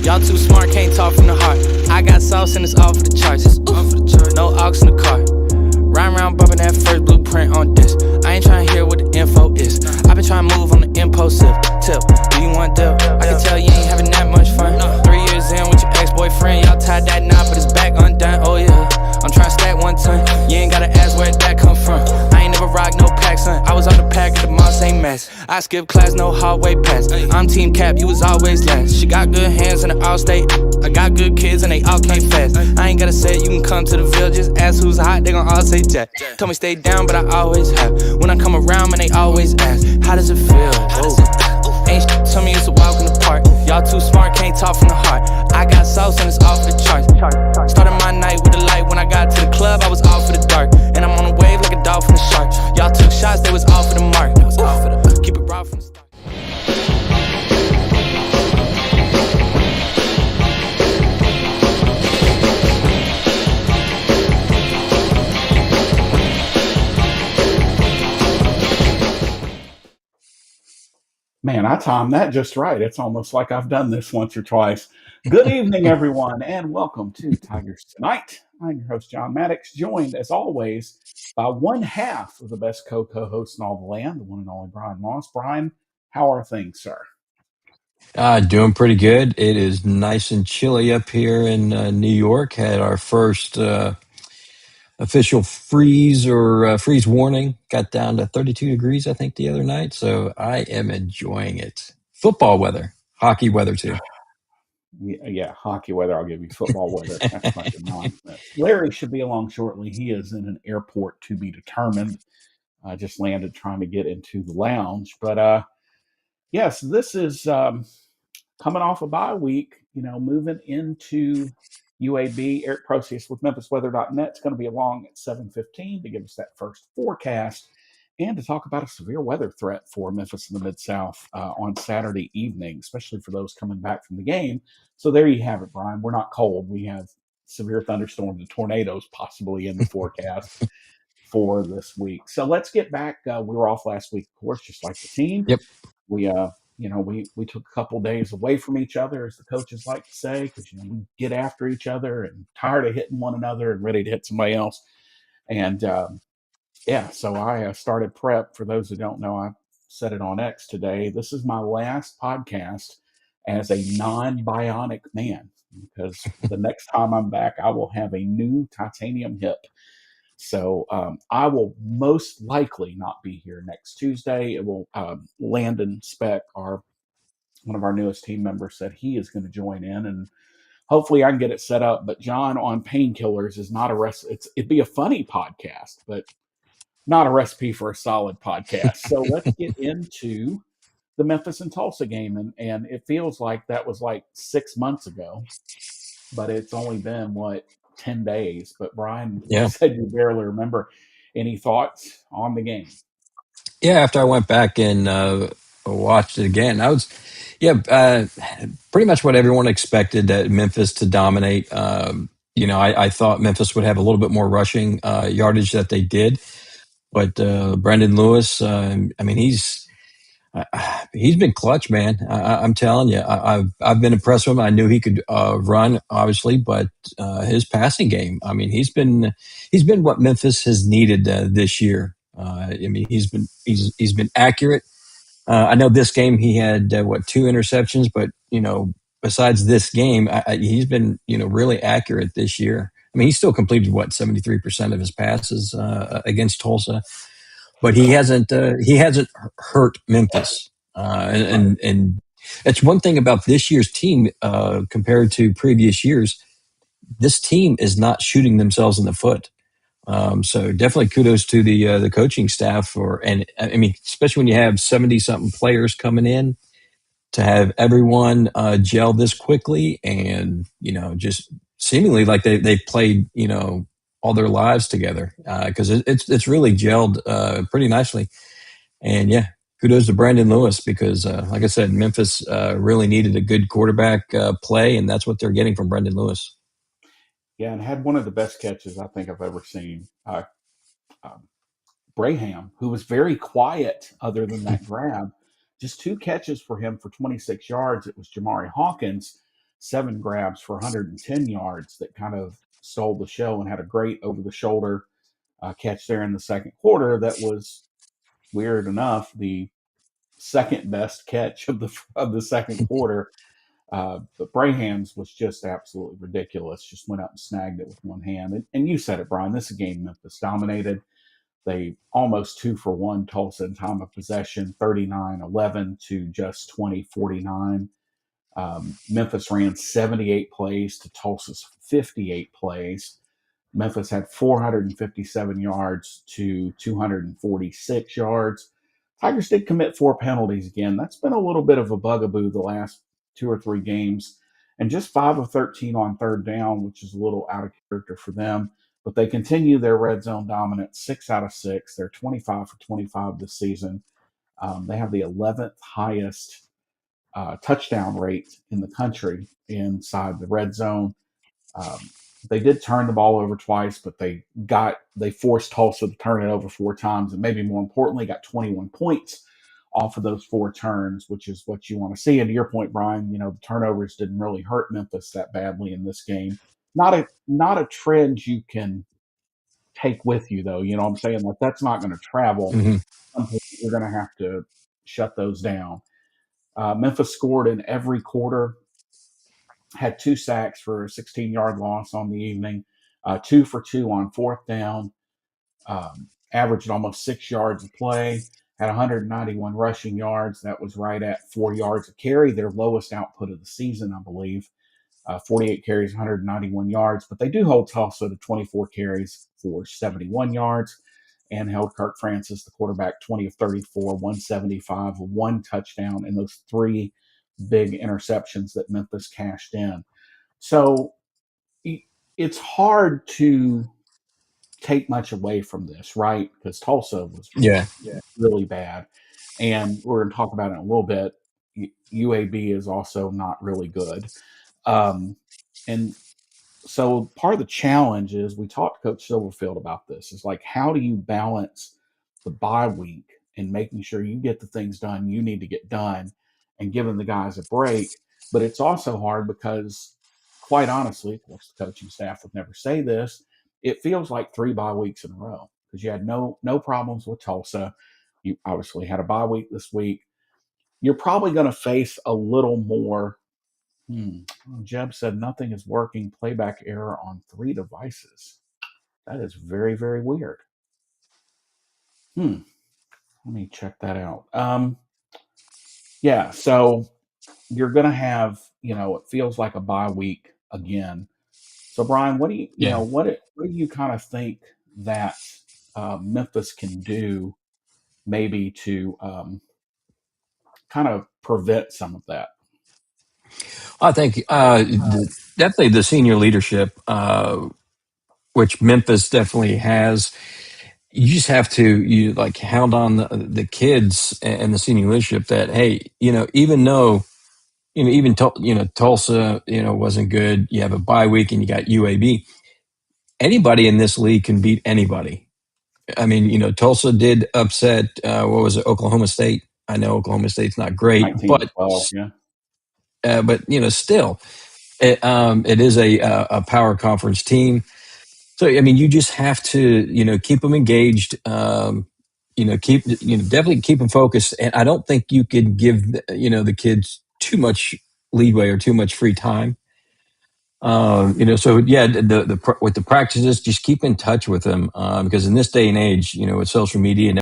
Y'all too smart, can't talk from the heart. I got sauce and it's all for the charts. No aux in the car. Rhyme around bumping that first blueprint on this. I ain't trying to hear what the info is. I been trying to move on the impulsive tip. Do you want dip? I can tell you ain't having that much fun. 3 years in with your ex-boyfriend, y'all tied that knot, but it's back undone. Oh yeah, I'm trying to stack 1 ton. You ain't gotta ask where that come from. I ain't never rock no pack, son. I was on the pack at the mall, same mess. I skip class, no hallway pass. I'm team cap, you was always last. She got good hands in the all-state. I got good kids and they all came fast. I ain't gotta say it, you can come to the Ville. Just ask who's hot, they gon' all say Jack. Told me stay down, but I always have. When I come around, man, they always ask, how does it feel? Oh. Ain't shit, tell me it's a walk in the park. Y'all too smart, can't talk from the heart. I got sauce and it's off the charts. Started my night with the light. When I got to the club, I was off for the dark. And I'm on a wave like a dolphin, the shark. Y'all took shots, they was off for the mark. Keep it raw from the start. Man, I timed that just right. It's almost like I've done this once or twice. Good evening, everyone, and welcome to Tigers Tonight. I'm your host, John Maddox, joined, as always, by one half of the best co-hosts in all the land, the one and only Bryan Moss. Bryan, how are things, sir? Doing pretty good. It is nice and chilly up here in New York. Had our first official freeze or freeze warning. Got down to 32 degrees, I think, the other night. So I am enjoying it. Football weather, hockey weather too. Yeah, hockey weather. I'll give you football weather. That's like a nonsense. Larry should be along shortly. He is in an airport to be determined. I just landed trying to get into the lounge. But yes, this is coming off a bye week, moving into UAB. Eric Procius with MemphisWeather.net is going to be along at 7:15 to give us that first forecast and to talk about a severe weather threat for Memphis and the Mid-South on Saturday evening, especially for those coming back from the game. So there you have it, Bryan. We're not cold. We have severe thunderstorms and tornadoes possibly in the forecast for this week. So let's get back. We were off last week, of course, just like the team. Yep. We took a couple days away from each other, as the coaches like to say, because we get after each other and tired of hitting one another and ready to hit somebody else. And so I started prep. For those who don't know, I said it on X today. This is my last podcast as a non-bionic man, because the next time I'm back, I will have a new titanium hip. So I will most likely not be here next Tuesday. It will Landon Speck, one of our newest team members, said he is going to join in, and hopefully I can get it set up. But John on painkillers is not a it'd be a funny podcast, but not a recipe for a solid podcast. So let's get into the Memphis and Tulsa game, and it feels like that was like 6 months ago, but it's only been 10 days. But Bryan, you said you barely remember. Any thoughts on the game? Yeah, after I went back and watched it again, pretty much what everyone expected, that Memphis to dominate. I thought Memphis would have a little bit more rushing yardage that they did, but Brendan Lewis, he's been clutch, man. I'm telling you, I've been impressed with him. I knew he could run, obviously, but his passing game, he's been what Memphis has needed this year. He's been accurate. I know this game he had 2 interceptions, but besides this game, he's been really accurate this year. He still completed 73% of his passes against Tulsa, but he hasn't hurt Memphis. And that's one thing about this year's team compared to previous years. This team is not shooting themselves in the foot. So definitely kudos to the coaching staff especially when you have 70 something players coming in, to have everyone gel this quickly, and just seemingly like they've played all their lives together, because it's really gelled pretty nicely. And yeah, kudos to Brandon Lewis, because like I said, Memphis really needed a good quarterback play, and that's what they're getting from Brandon Lewis. Yeah, and had one of the best catches I think I've ever seen. Braham, who was very quiet other than that grab, just 2 catches for him for 26 yards. It was Jamari Hawkins 7 grabs for 110 yards that kind of stole the show and had a great over the shoulder catch there in the second quarter. That was weird enough the second best catch of the second quarter. But Braham's was just absolutely ridiculous. Just went up and snagged it with one hand. And you said it, Bryan. This is a game Memphis dominated. They almost 2-for-1 Tulsa in time of possession, 39-11 to just 20-49. Memphis ran 78 plays to Tulsa's 58 plays. Memphis had 457 yards to 246 yards. Tigers did commit 4 penalties again. That's been a little bit of a bugaboo the last 2 or 3 games. And just 5 of 13 on third down, which is a little out of character for them. But they continue their red zone dominance, 6 out of 6. They're 25 for 25 this season. They have the 11th highest touchdown rate in the country inside the red zone. They did turn the ball over twice, but they forced Tulsa to turn it over 4 times, and maybe more importantly, got 21 points off of those 4 turns, which is what you want to see. And to your point, Bryan, the turnovers didn't really hurt Memphis that badly in this game. Not a trend you can take with you, though. You know what I'm saying? Like, that's not going to travel. Mm-hmm. You're going to have to shut those down. Memphis scored in every quarter, had 2 sacks for a 16-yard loss on the evening, 2 for 2 on fourth down, averaged almost 6 yards a play, had 191 rushing yards. That was right at 4 yards a carry, their lowest output of the season, I believe. 48 carries, 191 yards. But they do hold Tulsa to 24 carries for 71 yards and held Kirk Francis, the quarterback, 20 of 34, 175, 1 touchdown, and those 3 big interceptions that Memphis cashed in. So it's hard to take much away from this, right? Because Tulsa was really bad. And we're going to talk about it in a little bit. UAB is also not really good. And so part of the challenge is, we talked to Coach Silverfield about this, is like, how do you balance the bye week and making sure you get the things done you need to get done and giving the guys a break? But it's also hard because, quite honestly, of course, the coaching staff would never say this, it feels like 3 bye weeks in a row, because you had no problems with Tulsa. You obviously had a bye week this week. You're probably going to face a little more. Jeb said nothing is working. Playback error on 3 devices. That is very, very weird. Let me check that out. Yeah, so you're going to have, it feels like a bye week again. So, Bryan, what do you kind of think that Memphis can do maybe to kind of prevent some of that? I think definitely the senior leadership, which Memphis definitely has. You just have to hound on the kids and the senior leadership that, hey, even though Tulsa wasn't good, you have a bye week and you got UAB. Anybody in this league can beat anybody. I mean, Tulsa did upset what was it, Oklahoma State. I know Oklahoma State's not great, but 19-12, yeah. But still, it is a power conference team. So I mean, you just have to keep them engaged. Definitely keep them focused. And I don't think you could give the kids too much leeway or too much free time. So yeah, with the practices, just keep in touch with them because in this day and age, with social media and